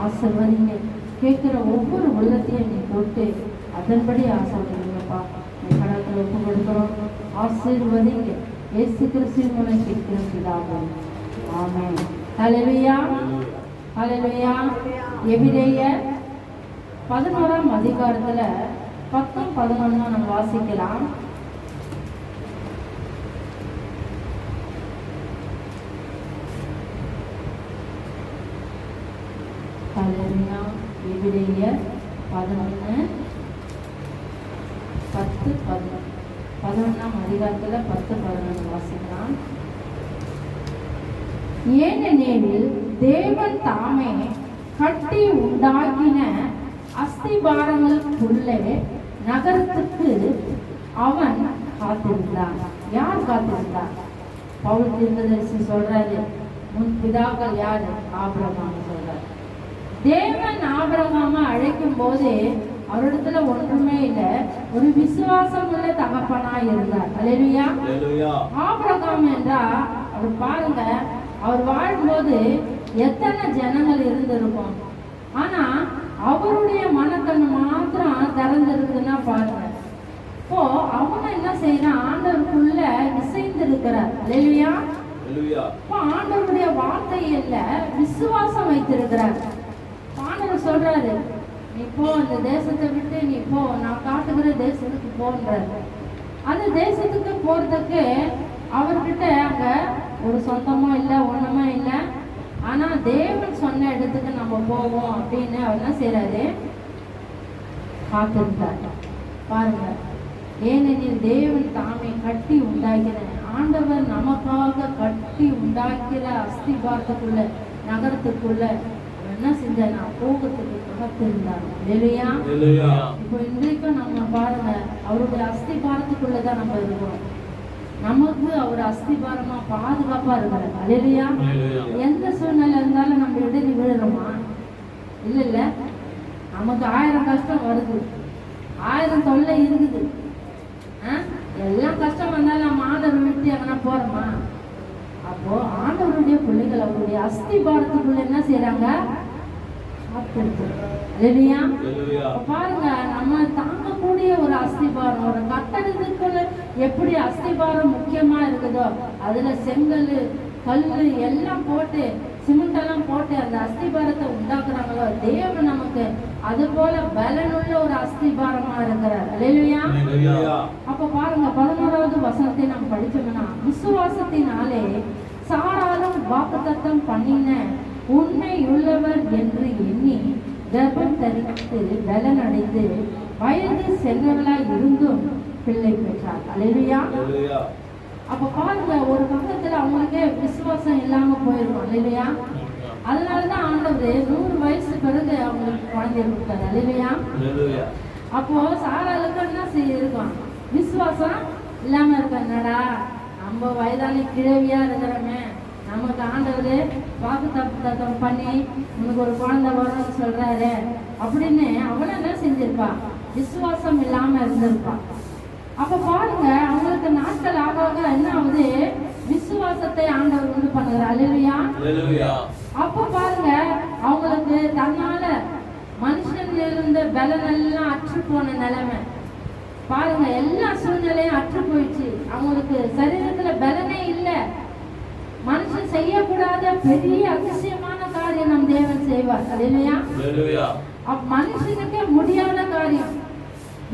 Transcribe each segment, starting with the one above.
ஆசீர்வதிங்க. கேட்குற ஒவ்வொரு உள்ளத்தையும் நீ போட்டு அதன்படி ஆசீர்வதிங்கப்பா. கடத்தில் ஒப்பு கொடுக்கிறோம். ஆசீர்வதிங்க. இயேசு கிறிஸ்துவின் மூலம் கேட்கிற பிதாவே, ஆமென். ஹல்லேலூயா, ஹல்லேலூயா. எபிரேயர் 11ஆம் அதிகாரத்துல 10, 11 நம்ம வாசிக்கலாம். ஹல்லேலூயா. எபிரேயர் 11, 10, 11. 11ஆம் அதிகாரத்துல 10, 11 வாசிக்கலாம். ஏனெனில் தேவன் தாமே கட்டி உண்டாக்கின அஸ்திபாரங்களுக்குள்ளே நகரத்துக்கு அவன் காத்திருந்தான். யார் காத்திருந்தார்? பவுல் தீர்க்கதரிசி சொல்றாரு, முன் பிதாக்கள் யாரு? ஆபிரகாம் சொல்றாரு. தேவன் ஆபிரகாம அழைக்கும் போதே அவரிடத்துல ஒன்றுமே இல்லை, ஒரு விசுவாசம் உள்ள தகப்பனா இருந்தார். அல்லேலூயா. ஆபிரகாம் என்றா அவர் பாருங்க, அவர் வாழும்போது எத்தனை ஜனங்கள் இருந்திருக்கும், ஆனா அவருடைய மனக்கண்ணு மாத்திரம் திறந்திருக்குன்னா பாருங்க. இப்போ அவங்க என்ன செய்யறான்? ஆண்டவருக்குள்ள இசைந்திருக்கிறார். அல்லேலூயா. இப்போ ஆண்டவருடைய வார்த்தையில விசுவாசம் வைத்திருக்கிறார். ஆண்டவர் சொல்றாரு, நீ போ, அந்த தேசத்தை விட்டு நீ போ, நான் காட்டுகிற தேசத்துக்கு போன்றாரு. அந்த தேசத்துக்கு போறதுக்கு அவர்கிட்ட அங்க ஒரு சொந்தமும் இல்லை, ஒண்ணுமே இல்லை. ஆனா தேவன் சொன்ன இடத்துக்கு நம்ம போவோம் அப்படின்னு அவர் என்ன செய்யறாரு? காத்திருந்தார். பாருங்க, ஏனெனில் தேவன் தாமே கட்டி உண்டாக்கிற, ஆண்டவர் நமக்காக கட்டி உண்டாக்கிற அஸ்திபாரத்துக்குள்ள நகரத்துக்குள்ள என்ன செஞ்சார்? போகிறதுக்கு காத்திருந்தார். இல்லையா? இப்போ இன்றைக்கும் நம்ம பாருங்க, அவருடைய அஸ்திபாரத்துக்குள்ளதான் நம்ம இருக்கோம். நமக்கு அவர் அஸ்திபாரமா பாதுகாப்பா இருக்கிறார். அல்லேலூயா. எந்த சூழ்நிலை இருந்தாலும் நம்ம இடறி விழுறோமா? இல்ல. நமக்கு 1000 கஷ்டம் வருது, 1000 தொல்லை இருக்குது. எல்லாம் கஷ்டம் வந்தாலும் நம்ம ஆண்டவர் விட்டு எங்கன்னா போறோமா? அப்போ ஆண்டவருடைய பிள்ளைகள் அவருடைய அஸ்திபாரத்துக்குள்ள என்ன செய்யறாங்க? பாருங்க, நம்ம தாங்கக்கூடிய ஒரு அஸ்திபாரம், ஒரு கட்டடத்துக்குள்ள எப்படி அஸ்திபாரம் முக்கியமா இருக்குதோ, அதுல செங்கல், கல்லு எல்லாம் போட்டு, சிமெண்ட் எல்லாம் போட்டு அந்த அஸ்திபாரத்தை உண்டாக்குறாங்களோ, தேவன் நமக்கு அது போல பலனுள்ள ஒரு அஸ்திபாரமா இருக்கிறார். அல்லேலூயா. அப்ப பாருங்க, 11வது வசனத்தை நாம் படிச்சோம்னா, விசுவாசத்தினாலே சாராலும் வாக்குத்தத்தம் பண்ணின உண்மையுள்ளவர் என்று எண்ணி கர்ப்பம் தரித்து பலன் அடைந்து வயது சென்றவளாய் இருந்தும் பிள்ளை பெற்றார். அல்லேலூயா. அப்ப பாருங்க, ஒரு பக்கத்துல அவங்களுக்கே விசுவாசம் இல்லாம போயிருக்கும். அல்லேலூயா. அதனாலதான் ஆண்டவர் 100 வயசு பிறகு அவங்களுக்கு குழந்தைய கொடுத்தாரு. அல்லேலூயா. அப்போ சாராளுக்கு என்ன இருக்கும்? விசுவாசம் இல்லாம இருக்க. என்னடா, நம்ம வயதானி கிழவியா இருக்கிறோமே, நமக்கு ஆண்டவர் வாக்குத்தத்தம் பண்ணி உனக்கு ஒரு குழந்தை வரும்னு சொல்றாரு அப்படின்னு அவள என்ன செஞ்சிருப்பா? விசுவாசம் இல்லாம இருந்திருப்பா. அப்ப பாருங்க, அவங்களுக்கு நாட்கள் ஆக என்ன ஆகுது? விசுவாசத்தை ஆண்டவர் உண்டு பண்ணுகிறார். அல்லேலூயா. அப்ப பாருங்க, அவங்களுக்கு தன்னால மனுஷன் இருந்த பலன் எல்லாம் அற்று போன நிலைமை பாருங்க. எல்லா சூழ்நிலையும் அற்று போயிடுச்சு. அவங்களுக்கு சரீரத்துல பலனே இல்லை. மனுஷன் செய்யக்கூடாத பெரிய அதிசயமான காரியம் நம் தேவன் செய்வார். அல்லேலூயா. மனுஷனுக்கே முடியாத காரியம்,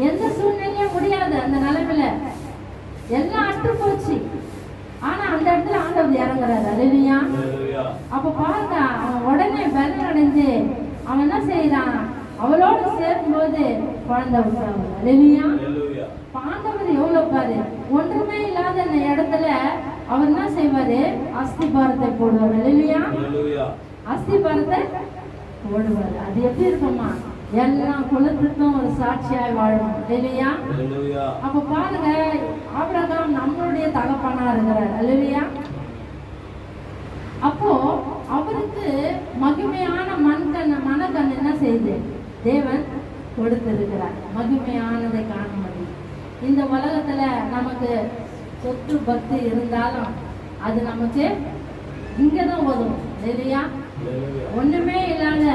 எந்த சூழ்நிலையும் முடியாது. அந்த நிலைமையில எல்லாம் அற்று போச்சு. ஆனா அந்த இடத்துல ஆண்டவர் இறங்குறாரு. அல்லேலூயா. அப்ப பாருங்க, அவன் உடனே பலன் அடைஞ்சு அவன் என்ன செய்யறான்? அவளோட சேரும் போது குழந்தை விட்டாங்க. அல்லேலூயா. ஆண்டவர் எவ்வளவு பாரு, ஒன்றுமே இல்லாத அந்த இடத்துல அவர் என்ன செய்வாரு? அஸ்திபாரத்தை போடுவார். அல்லேலூயா. அஸ்திபாரத்தை போடுவார். அது எப்படி இருக்குமா? எல்லா குலத்துக்கும் ஒரு சாட்சியாய் வாழும். அல்லேலூயா. அப்ப பாருங்க, ஆபிரகாம் நம்மளுடைய தகப்பனா இருக்கிறார். அல்லேலூயா. அப்போ அவருக்கு மகிமையான மனக்கண் என்ன செய்து தேவன் கொடுத்திருக்கிறார். மகிமையானதை காண முடியும். இந்த உலகத்துல நமக்கு சொத்து பக்தி இருந்தாலும் அது நமக்கு இங்கதான் உதவும். இல்லையா? ஒண்ணுமே இல்லாத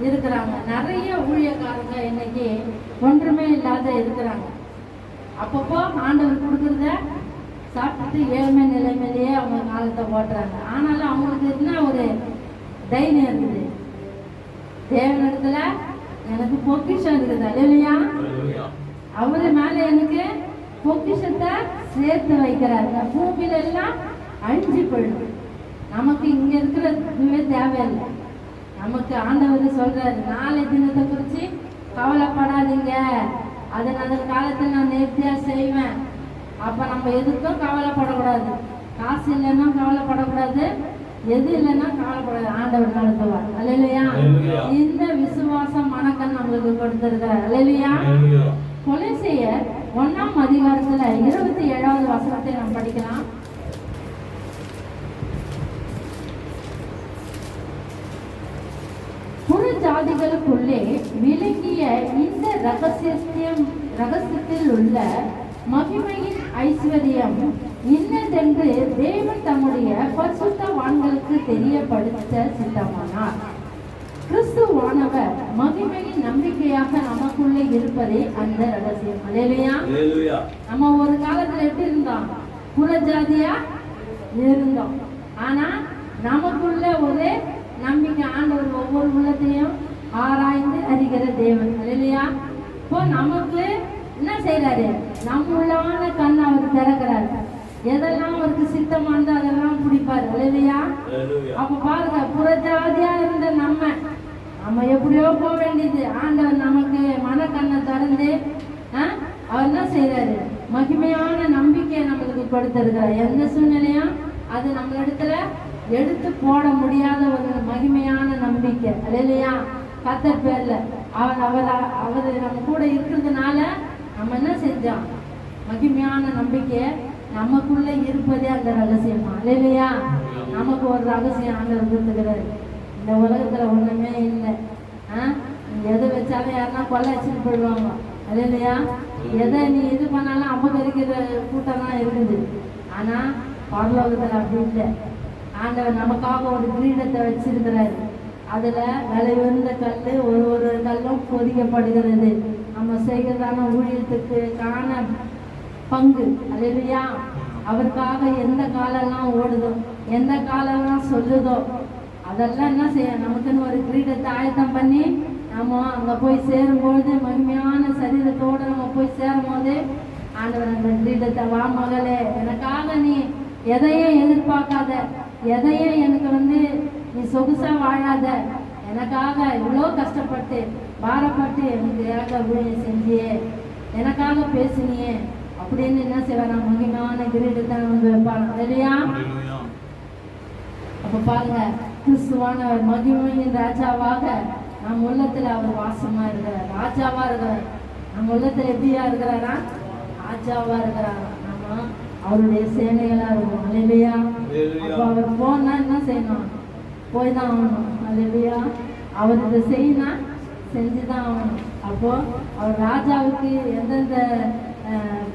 இருக்கிறாங்க. நிறைய ஊழியக்காரங்க இன்னைக்கு ஒன்றுமே இல்லாத இருக்கிறாங்க. அப்பப்போ ஆண்டவர் கொடுக்குறத சாப்பிட்டு ஏழ்மை நிலைமையிலேயே அவங்க காலத்தை ஓட்டுறாங்க. ஆனாலும் அவங்களுக்கு என்ன ஒரு தைரியம் இருக்குது, தேவனிடத்துல எனக்கு பொக்கிஷம் இருக்குது, இல்லையா? அவரு மேல எனக்கு பொக்கிஷத்தை சேர்த்து வைக்கிறாரு. பூமியில எல்லாம் அழிஞ்சு போயிடும், நமக்கு இங்க இருக்கிற இதுவே தேவையில்லை. நமக்கு ஆண்டவர் சொல்றாரு, நாளை தினத்தை குறிச்சு கவலைப்படாதீங்க, அதன் காலத்தில் நான் நேர்த்தியா செய்வேன். அப்ப நம்ம எதுக்கும் கவலைப்படக்கூடாது. காசு இல்லைன்னா கவலைப்படக்கூடாது, எது இல்லைன்னா கவலைப்படாது. ஆண்டவர் நடத்துவார், அல்லையா? இந்த விசுவாசம் மனக்கண் நம்மளுக்கு கொடுத்திருக்கிறார், அல்லையா? கொலோசியர் 1ஆம் அதிகாரத்துல 27வது வசனத்தை நாம் படிக்கலாம். புற ஜாதிகளுக்குள்ளே விளங்கிய இந்த ரகசியத்தில் உள்ள மகிமையின் ஐஸ்வர்யம் இன்னதென்று தேவன் தம்முடைய பரிசுத்தவான்களுக்கு தெரியப்படுத்த சித்தமானார். கிறிஸ்துவானவர் மகிமையின் நம்பிக்கையாக நமக்குள்ளே இருப்பதே அந்த ரகசியம், அல்லேலூயா. நம்ம ஒரு காலத்துல எப்படி இருந்தோம்? புறஜாதியா இருந்தோம். ஆனா நமக்குள்ள ஒரு நம்பிக்கை, ஆண்டவர் ஒவ்வொரு உள்ளத்தையும் ஆராய்ந்து அறிகிற தேவன், அல்லேலூயா. இப்போ நமக்கு என்ன செய்யறாரு? நம்ம உள்ளான கண் அவர் திறக்கிறாரு. எதெல்லாம் அவருக்கு சித்தமானதோ அதெல்லாம் பிடிப்பாரு, அல்லேலூயா. அப்ப பாருங்க, புறஜாதியா இருந்த நம்ம எப்படியோ போக வேண்டியது, ஆண்டவர் நமக்கு மனக்கண்ணை திறந்து அவர் என்ன செய்யறாரு? மகிமையான நம்பிக்கையை நம்மளுக்கு கொடுத்திருக்கிறார். எந்த சூழ்நிலையும் அது நம்ம இடத்துல எடுத்து போட முடியாத ஒரு மகிமையான நம்பிக்கை, அல்லேலூயா. கர்த்தர் பேர்ல அவர் நம்ம கூட இருக்கிறதுனால நம்ம என்ன செஞ்சோம்? மகிமையான நம்பிக்கை நமக்குள்ள இருப்பதே அந்த ரகசியமா, அல்லேலூயா. நமக்கு ஒரு ரகசியம் ஆண்டவர் கொடுத்துக்கிறாரு. இந்த உலகத்துல ஒண்ணுமே இல்லை. எதை வச்சாலும் யாருன்னா கொள்ளை வச்சுட்டு போயிடுவாங்க, அல்லேலூயா. எதை நீ இது பண்ணாலும் அபகரிக்கிற கூட்டம் தான் இருக்குது. ஆனா பரலோகத்துல அப்படி இல்லை. ஆண்டவர் நமக்காக ஒரு கிரீடத்தை வச்சிருக்கிறாரு. அதுல விலை உயர்ந்த கல், ஒரு கல்லும் பொதிக்கப்படுகிறது. நம்ம செய்கிறதான ஊழியத்துக்கு காண பங்கு, அல்லேலூயா. அவருக்காக எந்த காலெல்லாம் ஓடுதோ, எந்த காலெல்லாம் சொல்லுதோ, அதெல்லாம் என்ன செய்ய, நமக்குன்னு ஒரு கிரீடத்தை ஆயத்தம் பண்ணி நம்ம அங்க போய் சேரும்பொழுது, மகிமையான சரீரத்தோடு நம்ம போய் சேரும் போது ஆண்டவர் அந்த கிரீடத்தை, வா மகளே, எனக்காக நீ எதையும் எதிர்பார்க்காத, எதையும் எனக்கு நீ சொகுசா வாழாத, எனக்காக இவ்வளோ கஷ்டப்பட்டு பாரப்பட்டு எனக்கு ஊழியம் செஞ்சியே, எனக்காக பேசினியே அப்படின்னு என்ன செய்வார்? மகிமையான கிரீடத்தை வைப்பாங்க, இல்லையா? அப்ப பாருங்க, கிறிஸ்துவானவர் மகிமையின் ராஜாவாக நம் உள்ளத்துல அவர் வாசமா இருக்கிறார், ராஜாவா இருக்கிறார். நம்ம உள்ளத்துல எப்படியா இருக்கிறாரா? ராஜாவா இருக்கிறாரா. நம்ம அவருடைய சேனைகளா இருக்கும், அல்லேலூயா. அப்ப அவர் போனா என்ன செய்யணும்? போய் தான் ஆகணும், அல்லேலூயா. அவர் இதை செய்யணும், செஞ்சுதான் ஆகணும். அப்போ அவர் ராஜாவுக்கு எந்தெந்த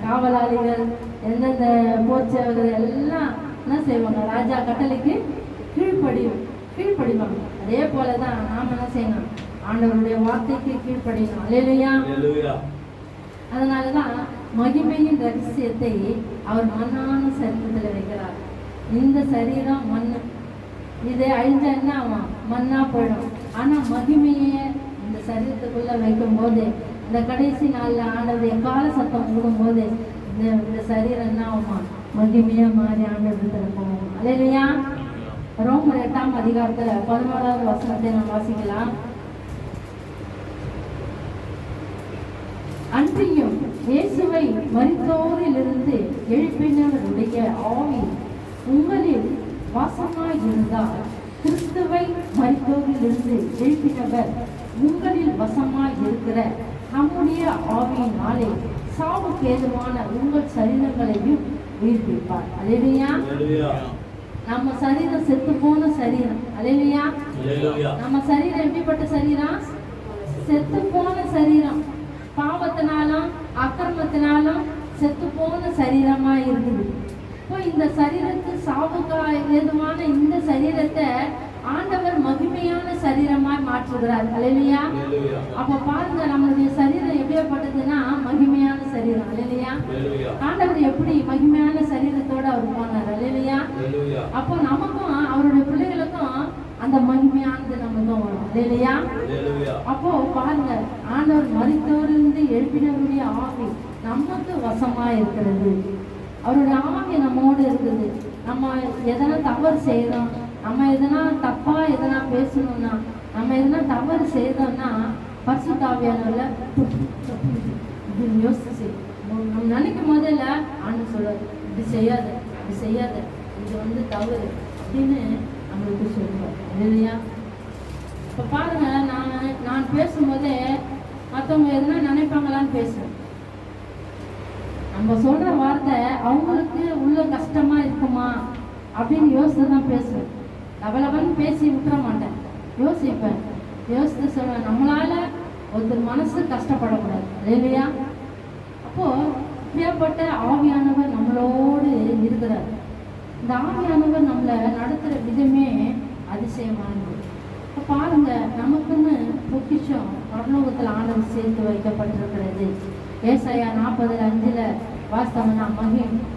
காவலாளிகள், எந்தெந்த போர்ச்சவர்கள் எல்லாம் என்ன செய்வாங்க? ராஜா கட்டளைக்கு கீழ்ப்படிவாங்க. அதே போலதான் நாம என்ன செய்யணும்? ஆண்டவருடைய வார்த்தைக்கு கீழ்ப்படியணும், அல்லேலூயா. அதனாலதான் மகிமையின் ரகசியத்தை அவர் மண்ணான சரீரத்தில் வைக்கிறார். இந்த சரீரம் மண்ணு, இதை அழிஞ்சா என்ன ஆகும்? மண்ணா போயிடும். ஆனா மகிமையை இந்த சரீரத்துக்குள்ள வைக்கும் போது, இந்த கடைசி நாள்ல ஆண்டவர் எக்கால சத்தம் கூடும் போது இந்த சரீரம் என்ன ஆகுமா? மகிமையா மாறி ஆண்டவரத்துல போகும், அல்லேலூயா. ரோமர் 8ஆம் அதிகாரத்துல 11வது வசனத்தை நாம் வாசிக்கலாம். அன்றியும் இயேசுவை மரித்தோரிலிருந்து எழுப்பினவருடைய ஆவி உங்களில் வாசமாய் இருந்தால், கிறிஸ்துவை மரித்தோரிலிருந்து எழுப்பினவர் உங்களில் வசமாய் இருக்கிற நம்முடைய ஆவியினாலே சாவுக்கு ஏதுவான உங்கள் சரீரங்களையும் உயிர்ப்பிப்பார், அல்லேலூயா. நம்ம சரீரம் செத்து போன சரீரம், அல்லேலூயா. நம்ம சரீரம் எப்படிப்பட்ட சரீரம்? செத்து போன சரீரம். பாவத்தினாலும் அக்கிரமத்தினாலும் செத்து போன சரீரமா இருக்குது. இப்போ இந்த சரீரத்து சாவுக்கு ஏதுவான இந்த சரீரத்தை ஆண்டவர் ஆண்டவர் மகிமையான சரீரமாய் மாற்றுகிறார். அல்லேலூயா. அப்ப பாருங்க, நம்மளுடைய சரீரம் எப்படியாப்பட்டதுன்னா மகிமையான சரீரம். அல்லேலூயா. ஆண்டவர் எப்படி மகிமையான சரீரத்தோட அவர் போனார். அல்லேலூயா. அப்போ நமக்கும் அவருடைய பிள்ளைகளுக்கும் அந்த மகிமையானது நமக்கும் வரும். அல்லேலூயா. அப்போ பாருங்க, ஆண்டவர் மரித்தோரிலிருந்து எழுப்பினவருடைய ஆவி நமக்கு வசமா இருக்கிறது. அவருடைய ஆவி நம்மோடு இருக்குது. நம்ம எதனா தவறு செய்யறோம், நம்ம எதனா தப்பா எதனா பேசணும்னா, நம்ம எதனா தவறு செய்தோம்னா பரிசுத்த ஆவியானவர்ல யோசிச்சு நம்ம நினைக்கும் போதில் ஆண்டவர் சொல்றாரு, இது செய்யாத, இது செய்யாத, இது தவறு அப்படின்னு நம்மளுக்கு சொல்லுவார். இல்லையா? இப்போ பாருங்க, நான் பேசும்போதே மற்றவங்க எதுனா நினைப்பாங்களான்னு பேசுவேன். நம்ம சொல்ற வார்த்தை அவங்களுக்கு உள்ள கஷ்டமா இருக்குமா அப்படின்னு யோசித்து தான் பேசுவேன். லவலவன்னு பேசி விட்டுற மாட்டேன், யோசிப்பேன். யோசித்து சொல்லுவேன், நம்மளால ஒருத்தர் மனசு கஷ்டப்படக்கூடாது. இல்லையா? அப்போ இப்படியாப்பட்ட ஆவியானவர் நம்மளோடு இருக்கிறார். இந்த ஆவியானவர் நம்மளை நடத்துகிற விதமே அதிசயமானது. இப்போ பாருங்க, நமக்குன்னு பொக்கிஷம் பரலோகத்தில் ஆண்டவர் சேர்த்து வைக்கப்பட்டிருக்கிறது. ஏசாயா 40:5 வாஸ்தவனா,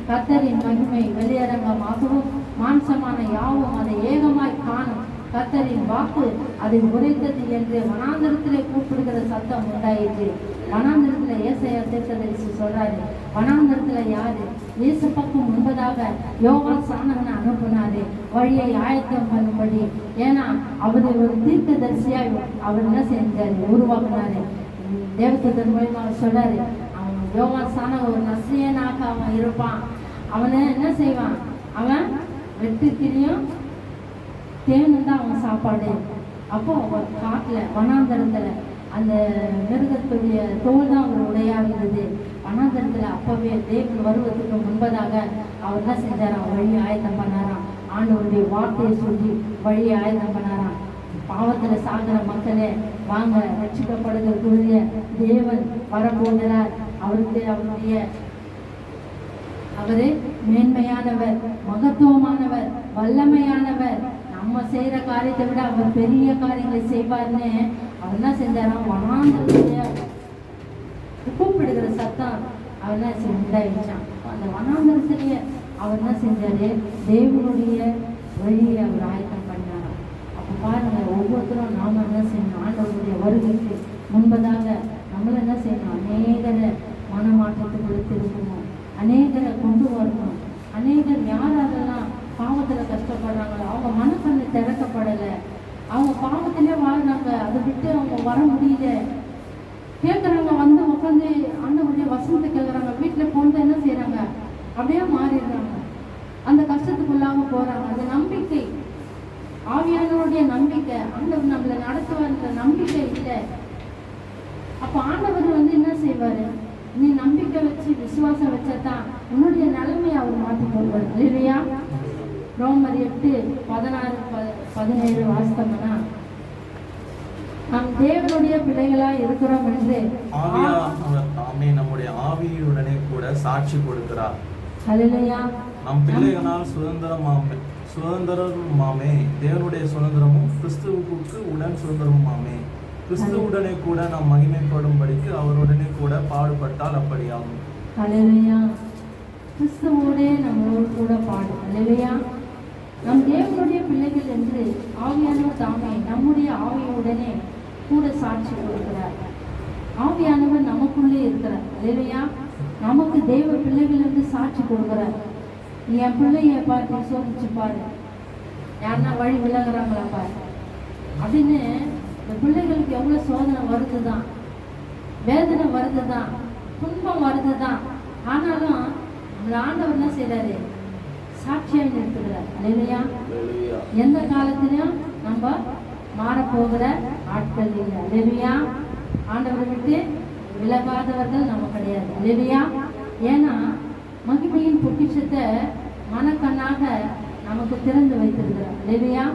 கர்த்தரின் மகிமை வெளியரங்கமாகவும் மாம்சமான யாவும் அதை ஏகமாய் காணும். கர்த்தரின் வாக்கு அதை உரைத்தது என்று வனாந்தரத்திலே கூப்பிடுகிற சத்தம் உண்டாயிற்று. வனாந்தரத்துல ஏசாயா தீர்க்கதரிசி சொல்றாரு, வனாந்தரத்துல யாரு? இயேசுவுக்கு முன்பதாக யோவான் ஸ்நானகனை அனுப்பினாரு வழியை ஆயத்தம் பண்ணும்படி. ஏன்னா அவரு ஒரு தீர்க்கதரிசியா அவர் என்ன செஞ்சாரு, உருவாக்குனாரு. தேவதூதன் மூலமா சொல்றாரு, அவன் யோவான் ஸ்நானகன் ஒரு நசியனாக அவன் இருப்பான். அவனை என்ன செய்வான்? அவன் வெட்டுக்கிரியும் தேனும் தான் அவன் சாப்பாடு. அப்போ காட்டுல வனாந்தரத்துல அந்த மிருகத்துடைய தோல் தான் அவர் உடையாக இருந்தது. வனாந்தரத்துல அப்பவே தேவன் வருவதற்கு முன்பதாக அவர் என்ன செஞ்சாராம்? வழி ஆயத்தம் பண்ணாராம். ஆண்டவருடைய வார்த்தையை சொல்லி வழி ஆயத்தம் பண்ணாராம். பாவத்துல சாகிற மக்களே வாங்க, ரட்சிக்கப்படுவதற்குரிய தேவன் வரப்போகிறார். அவரு மேன்மையானவர், மகத்துவமானவர், வல்லமையானவர். நம்ம செய்யற காரியத்தை விட அவர் பெரிய காரியங்களை செய்வார்னு அவர் என்ன செஞ்சாராம்? வனாந்தரத்துல கூப்பிடுகிற சத்தம் அவர் என்ன உண்டாயிடுச்சான். அந்த வனாந்தரத்திலேயே அவர் என்ன செஞ்சாரு? தேவனுடைய வழியை அவர் ஆயத்தம் பண்ணாராம். அப்போ பாருங்க, ஒவ்வொருத்தரும் நாம என்ன செய்யணும்? ஆண்டவருடைய வருகைக்கு முன்பதாக நம்மள என்ன செய்யணும்? அநேகரை மனமாற்றத்துக்குள்ள திருப்பணும், அநேகரை கொண்டு வரணும். அநேகர் யாரெல்லாம் பாவத்துல கஷ்டப்படுறாங்களோ அவங்க மனக்கண்ணு திறக்கப்படலை, அவங்க பாவத்திலே வாழ்றாங்க, அதை விட்டு அவங்க வர முடியல, கேட்குறாங்க, வந்து உட்காந்து ஆண்டவருடைய வசனத்தை கேட்குறாங்க, வீட்டில் போந்து என்ன செய்யறாங்க? அப்படியே மாறிடுறாங்க, அந்த கஷ்டத்துக்குள்ளாக போறாங்க. அந்த நம்பிக்கை, ஆவியானவருடைய நம்பிக்கை, ஆண்டவர் நம்மளை நடத்துவார்ன்ற நம்பிக்கை இல்லை. அப்போ ஆண்டவர் என்ன செய்வாரு? நீ நம்பிக்கை வச்சு விசுவாசம் வச்சதான் உன்னுடைய நிலைமையை அவர் மாற்றி போடுவார். இல்லையா? ரோமர் 8:16-17 வாசித்தோம்னா, நாம் தேவனுடைய பிள்ளைகளா இருக்கிறோம் என்று தாமே நம்முடைய ஆவியுடனே கூட சாட்சி கொடுக்கிறார். ஹல்லேலூயா. நம் பிள்ளைகளால் சுதந்திரமாமே, தேவனுடைய சுதந்திரமும் கிறிஸ்துவுக்கு உடன் சுதந்திரமாமே. கிறிஸ்துவுடனே கூட நாம் மகிமைப்படும்படிக்கு அவருடனே கூட பாடுபட்டால் அப்படியாகும். ஹல்லேலூயா. கிறிஸ்துவோடே நம்மளோடு கூட பாடு. ஹல்லேலூயா. நம் தேவனுடைய பிள்ளைகள் என்று ஆவியானவர் தாமே நம்முடைய ஆவியுடனே கூட சாட்சி கொடுக்கிறார். ஆவியானவர் நமக்குள்ளே இருக்கிறார். ஹல்லேலூயா. நமக்கு தேவ பிள்ளைகள் என்று சாட்சி கொடுக்கிறார். என் பிள்ளைய பார்த்து சோதிச்சு பாரு, யாருன்னா வழி விலகுறாங்களா பாரு அப்படின்னு. இந்த பிள்ளைகளுக்கு எவ்வளோ சோதனை வருதுதான், வேதனை வருதுதான், துன்பம் வருதுதான். ஆனாலும் நம்மள ஆண்டவர் என்ன செய்யறாரு? சாட்சியாக நிறுத்துகிறார். இல்லையா? எந்த காலத்திலையும் நம்ம மாறப்போகிற ஆட்கள் இல்லை. இல்லையா? ஆண்டவரை விட்டு விலகாதவர்கள் நம்ம கிடையாது. இல்லையா? ஏன்னா மகிமையின் பொக்கிஷத்தை மனக்கண்ணாக நமக்கு திறந்து வைத்திருக்கிறார். இல்லையா?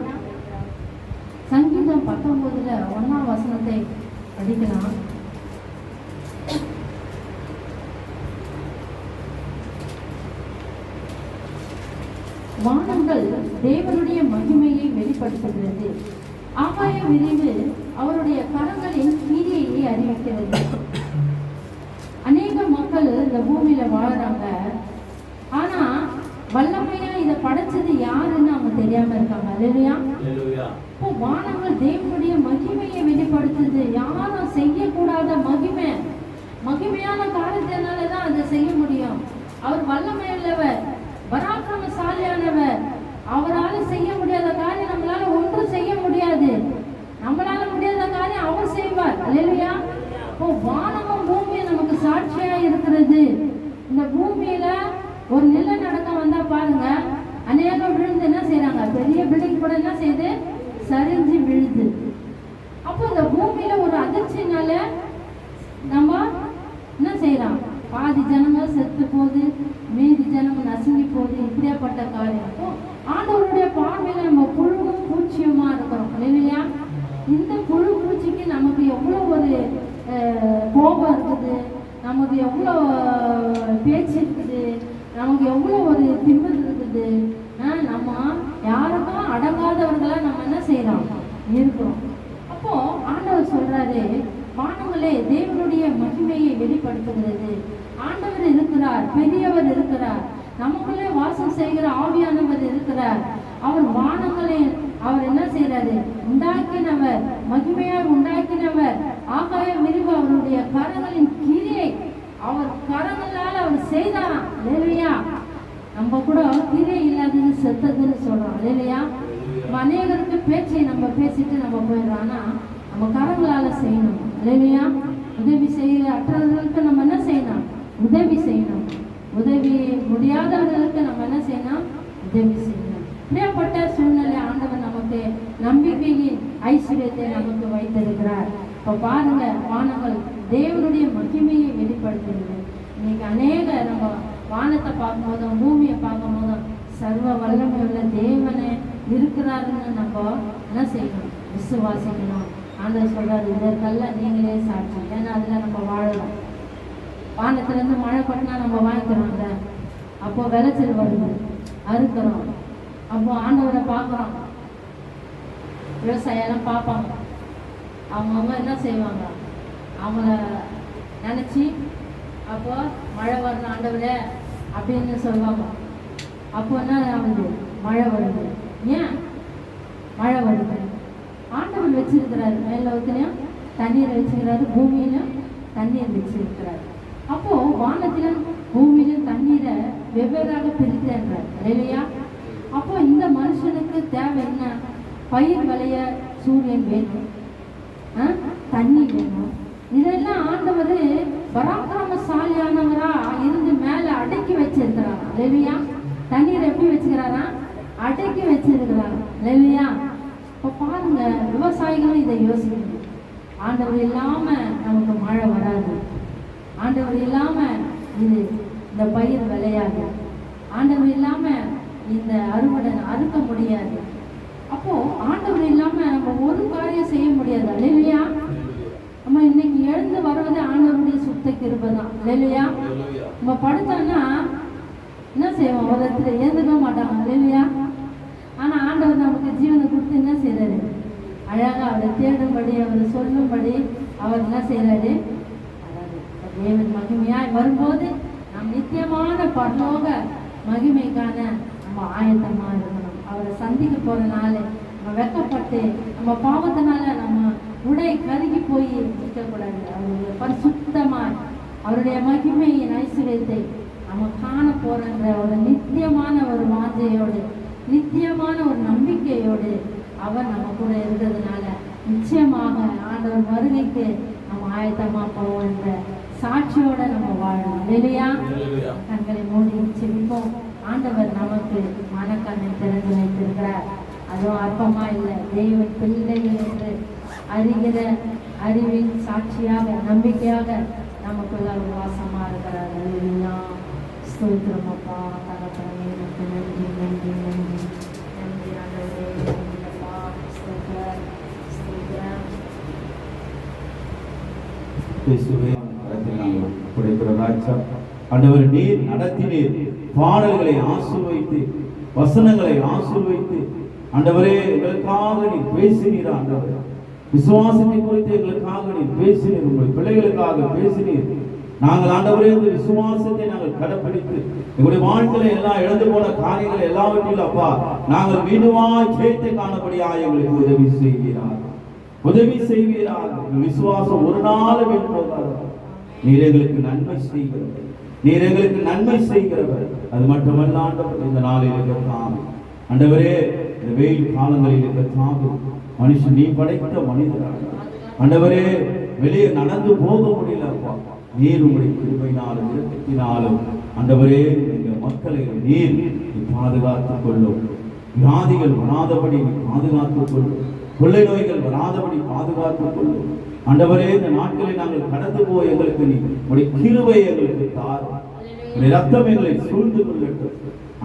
சங்கீதம் 19:1 வசனத்தை படிக்கலாம். வானங்கள் தேவனுடைய மகிமையை வெளிப்படுத்துகிறது, ஆகாய விரிவு அவருடைய கரங்களின் கிரியையை அறிவிக்கிறது. அநேக மக்கள் இந்த பூமியில வாழ்றாங்க, ஆனா வல்லமையா இதை படைச்சது யாருன்னு அவங்க தெரியாம இருக்காங்க. அல்லேலூயா. இப்போ வானங்கள் தேவனுடைய மகிமையை வெளிப்படுத்துது. யாரும் செய்யக்கூடாத மகிமையான காரியத்தினாலதான் அதை செய்ய முடியும். அவர் வல்லமை உள்ளவர், பராக்கிரமசாலியானவர். அவரால் செய்ய முடியாத காரியம் நம்மளால ஒன்றும் செய்ய முடியாது. நம்மளால முடியாத காரியம் அவர் செய்வார். அல்லேலூயா. இப்போ வானமும் பூமியும் நமக்கு சாட்சியா இருக்கிறது. இந்த பூமியில ஒரு நிலநடுக்கம் வந்தா பாருங்க, அநேக விழுந்து என்ன செய்யறாங்க, பெரிய பில்டிங் கூட என்ன செய்யுது, சரிஞ்சு விழுது. அப்போ இந்த பூமியில ஒரு அதிர்ச்சினால நம்ம என்ன செய்யறோம், பாதி ஜனங்கள் செத்து போகுது, மீதி ஜனங்கள் நசுங்கி போகுது. இப்படியாப்பட்ட காரியம். அப்போ ஆண்டவருடைய பார்வையில நம்ம புழுவும் பூச்சியுமா இருக்கிறோம். இல்லையா? இந்த புழு பூச்சிக்கு நமக்கு எவ்வளோ ஒரு கோபம் இருக்குது, நமக்கு எவ்வளோ பேச்சு இருக்குது, நமக்கு எவ்வளோ ஒரு திமிர் இருக்குது. நம்ம யாருக்கும் அடங்காதவர்களா நம்ம என்ன செய்யறோம், இருக்கிறோம். அப்போ ஆண்டவர் சொல்றாரு, வானங்களே தேவனுடைய மகிமையை வெளிப்படுத்துகிறது. ஆண்டவர் இருக்கிறார், பெரியவர் இருக்கிறார், நமக்குள்ளே வாசம் செய்கிற ஆவியானவர் இருக்கிறார். அவர் வானங்களே அவர் என்ன செய்யறாரு, உண்டாக்கினவர், மகிமையார் உண்டாக்கினவர். ஆகாய விரிவு அவருடைய கரங்களின் கிரியை, அவர் கரங்களால் அவர் செய்தாராம். இல்லையா? நம்ம கூட கிரியை இல்லாதது செத்ததுன்னு சொல்றோம். இல்லையா? அநேகருக்கு பேச்சை நம்ம பேசிட்டு நம்ம போயிடுறோம். ஆனா நம்ம கரங்களால செய்யணும். இல்லையா? உதவி செய்ய அற்றவர்களுக்கு நம்ம என்ன செய்யணும், உதவி செய்யணும். உதவி முடியாதவர்களுக்கு நம்ம என்ன செய்யணும், உதவி செய்யணும். இப்படியாப்பட்ட சூழ்நிலை ஆண்டவர் நமக்கு நம்பிக்கையின் ஐஸ்வர்யத்தை நமக்கு வைத்திருக்கிறார். இப்போ பாருங்க, வானங்கள் தேவனுடைய மகிமையை வெளிப்படுத்துகிறது. இன்னைக்கு அநேக நம்ம வானத்தை பார்க்கும் போதும் பூமியை பார்க்கும் போதும் சர்வ வல்லமை உள்ள தேவனை இருக்கிறாருன்னு நம்ம என்ன செய்யணும், விசுவாசிக்கணும். ஆண்டவர் சொல்றாரு, இதற்கெல்லாம் நீங்களே சாட்சி. ஏன்னா அதுல நம்ம வாழலாம். வானத்துல இருந்து மழை கொட்டினா நம்ம வாங்கிக்கிறோம்ல, அப்போ விளைச்சல் வருது, அறுக்கிறோம். அப்போ ஆண்டவரை பார்க்குறோம். விவசாயெல்லாம் பார்ப்பாங்க, அவங்கவுங்க என்ன செய்வாங்க, அவங்கள நினச்சி அப்போ மழை வரணும் ஆண்டவரே அப்படின்னு சொல்லுவாங்க. அப்போ என்ன ஆகுது, மழை வருது. ஏன் மழை வருது? ஆண்டவர் வச்சிருக்கிறாரு, மேலோகத்திலையும் தண்ணீரை வச்சிருக்கிறாரு, பூமியிலும் தண்ணீர் வச்சிருக்கிறாரு. அப்போ வானத்திலும் பூமியிலும் தண்ணீரை வெவ்வேறாக பிரித்தேன்றார். இல்லையா? அப்போ இந்த மனுஷனுக்கு தேவை என்ன, பயிர் விளைய சூரியன் வேணும், தண்ணி வேணும். இதெல்லாம் ஆண்டவர் பராக்கிரமசாலியானவரா இருந்து மேல அடக்கி வச்சிருக்கிறார். இல்லையா? தண்ணீர் எப்படி வச்சுக்கிறாரா, அடக்கி வச்சிருக்கிறார். இல்லையா? இப்போ பாருங்க, விவசாயிகளும் இதை யோசிக்கணும். ஆண்டவர் இல்லாம நமக்கு மழை வராது, ஆண்டவர் இல்லாம இந்த பயிர் விளையாது, ஆண்டவர் இல்லாம இந்த அறுவடை அறுக்க முடியாது. அப்போ ஆண்டவர் இல்லாம நம்ம ஒரு காரியம் செய்ய முடியாது. இல்லையா? நம்ம இன்னைக்கு எழுந்து வருவது ஆண்டவருடைய சுத்த கிருபை தான். இல்லையா? நம்ம படுத்தோம்னா என்ன செய்வோம், ஒரு இடத்துல ஏந்துக்க மாட்டாங்க. இல்லையா? ஆனா ஆண்டவர் நமக்கு ஜீவனை கொடுத்து என்ன செய்யறாரு, அழகா அவரை தேடும்படி, அவரை சொல்லும்படி அவர் என்ன செய்யறாரு. தேவன் மகிமையாய் வரும்போது நம் நித்தியமான பரலோக மகிமைக்கான நம்ம ஆயத்தமா இருக்கணும். அவரை சந்திக்க போற நாள் நம்ம வெக்கப்பட்டு நம்ம பாவத்தினால நம்ம உடை கருகி போய் இருக்கக்கூடாது. அவருடைய பரிசுத்தமாய் அவருடைய மகிமையின் ஐஸ்வர்யத்தை நம்ம காண போறன்ற ஒரு நித்தியமான ஒரு வாஞ்சையோடு, நித்தியமான ஒரு நம்பிக்கையோடு அவர் நம்ம கூட இருக்கிறதுனால நிச்சயமாக ஆண்டவர் வருகைக்கு நம்ம ஆயத்தமா போவோம் என்ற சாட்சியோட நம்ம வாழணும். இல்லையா? கண்களை மூடி செவிப்போம். ஆண்டவர் நமக்கு மனக்கண்ணை திறந்து வைத்திருக்கிறார். அதுவும் அற்பமா இல்லை, தெய்வ பிள்ளைகள் என்று அறிகிற அறிவின் சாட்சியாக நம்பிக்கையாக நமக்குள்ள வாசமா இருக்கிறார். இல்லையா? ஸ்தோத்திரம் அப்பா, தகப்பனே, நன்றி நன்றி நன்றி நன்றி ஆண்டவரே. நன்றிப்பா, ஸ்தோத்திரம் ஸ்தோத்திரம். ஆண்டவர் நீர் நடத்தினீர், பாடல்களை ஆசீர்வதித்து, வசனங்களை ஆசீர்வதித்து, ஆண்டவரே எங்களுக்காக நீ பேசினீர். ஆண்டவரே விசுவாசத்தை குறித்து எங்களுக்காக நீ பேசினீர். உங்கள் பிள்ளைகளுக்காக பேசினீர். நாங்கள் ஆண்டவரே இந்த விசுவாசத்தை நாங்கள் கடைப்பிடித்து எங்களுடைய வாழ்க்கையில எல்லாம் இழந்து போன காரியங்களை எல்லாவற்றிலும் அப்பா நாங்கள் மீண்டுமாய் ஜெயத்தை காணபடியாக எங்களுக்கு உதவி செய்வீராக, உதவி செய்வீராக. விசுவாசம் ஒரு நாள் வீண் போகாது. நீர் எங்களுக்கு நன்மை செய்கிறவர், நீர் எங்களுக்கு நன்மை செய்கிறவர். அது மட்டுமல்ல ஆண்டவர், இந்த நாளில் இருக்கத்தாம் ஆண்டவரே இந்த வெயில் காலங்களில் இருக்கத்தாம் மனுஷன் நீ படைத்த மனிதராக ஆண்டவரே வெளியே நடந்து போக முடியல அப்பா. நீர் உங்களுடைய கிருபையினாலும் இரக்கத்தினாலும் ஆண்டவரே எங்கள் மக்களை நீர் பாதுகாத்துக் கொள்ளும். வியாதிகள் வராதபடி நீ பாதுகாத்துக் கொள்ளும். கொள்ளை நோய்கள் வராதபடி பாதுகாத்துக் கொள்ளும். ஆண்டவரே இந்த நாட்களை நாங்கள் கடந்து போய் எங்களுக்கு நீ உங்களுடைய கிருபை எங்களுக்கு தாரும். உங்களுடைய ரத்தம் எங்களை சூழ்ந்து கொள்ளட்டும்.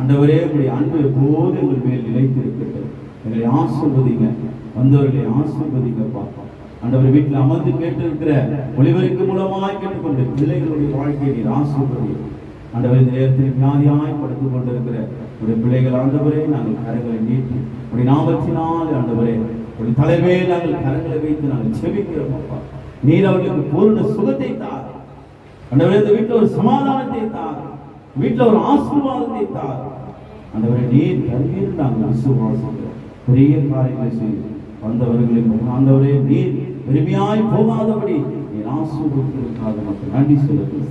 ஆண்டவரே உங்களுடைய அன்பு எப்போது எங்கள் மேல் நிலைத்திருக்கட்டும். எங்களை ஆசீர்வதிங்க, வந்தவர்களை ஆசீர்வதிங்க பார்ப்போம். ஆண்டவர் வீட்டில் அமர்ந்து கேட்டிருக்கிற ஒளிபரப்பு மூலமாய் கேட்டுக்கொண்டு பிள்ளைகளுடைய வாழ்க்கையை நீர் ஆசீர்வதிங்க. ஆண்டவர் இந்த நேரத்தில் வியாதியாய் படுத்துக் கொண்டிருக்கிற ஒரு பிள்ளைகள் ஆண்டவரே நாங்கள் கரங்களை நீட்டி உடைய நாமத்தினால் ஆண்டவரே ஒரு தலைவே நாங்கள் கரங்களை வைத்து நாங்கள் செபிக்கிறோம் அப்பா. நீர் அவர்களுக்கு பூர்ண சுகத்தை தார் ஆண்டவரே. இந்த வீட்டில் ஒரு சமாதானத்தை தார், வீட்டில் ஒரு ஆசீர்வாதத்தை தார் ஆண்டவரே. நீர் தருவீர் நாங்கள் விசுவாசிக்கிறோம். பெரிய காரியங்களை செய்து வந்தவர்களுக்கு ஆண்டவரே நீர் பெருமையாய் போகாதபடி நீர் ஆசீர்வதிப்பதற்காக மக்கள் நன்றி செலுத்தும்.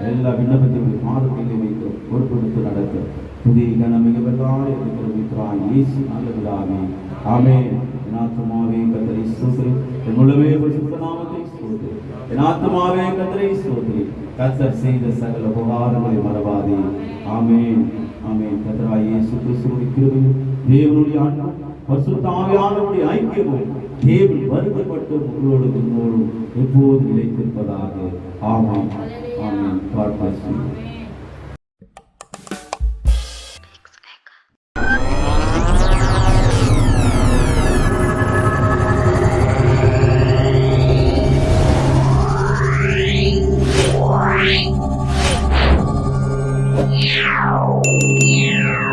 எல்லா விண்ணப்பத்தையும் மாதத்திலே வைக்கிறோம், பொறுப்பெடுத்து நடத்த புதிய கனமிகவெல்லாம் இருக்கிறாய் இயேசு நல்ல பிதாவே, ஆமென். என் ஆத்துமாவே கர்த்தரை ஸ்தோத்திரி, என் உள்ளமே பரிசுத்த நாமத்தை ஸ்தோத்திரி. என் ஆத்துமாவே கர்த்தரை ஸ்தோத்திரி, கர்த்தர் செய்த சகல உபகாரங்களை மறவாதே. ஆமென், ஆமென். கர்த்தராகிய இயேசு கிறிஸ்துவின் கிருபையும் தேவனுடைய அன்பும் பரிசுத்த ஆவியானவருடைய ஐக்கியமும் தேவன் வருத்தப்பட்டு உங்களோடு எப்போது நிலைத்திருப்பதாக. ஆமென், ஆமென். God bless you.